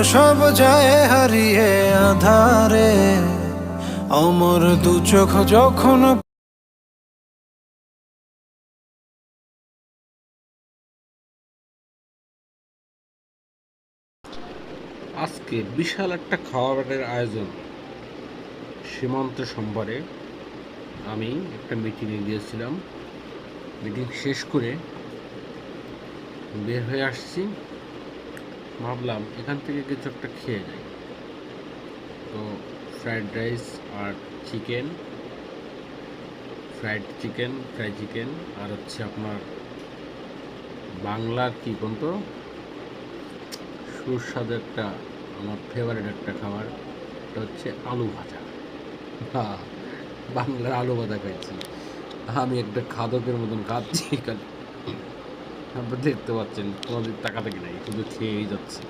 সব যায় হারিয়ে আধারে, আমার দু চোখ যখন আজকে বিশাল একটা খাবারের আয়োজন। সীমান্ত সোমবারে আমি একটা মিটিংয়ে গিয়েছিলাম। মিটিং শেষ করে বের হয়ে আসছি, ভাবলাম এখান থেকে কিছু একটা খেয়ে যাই। তো ফ্রাইড রাইস আর চিকেন, ফ্রাই চিকেন, আর হচ্ছে আপনার বাংলার কি কোন তো সুস্বাদু একটা, আমার ফেভারিট একটা খাবার, এটা হচ্ছে আলু ভাজা। হ্যাঁ, বাংলার আলু ভাজা খাইছি। আমি একটা খাদকের মতন খাচ্ছি। আপনারা দেখতে পাচ্ছেন, কোনো দিক তাকাতে কি নাই, শুধু খেয়েই যাচ্ছে।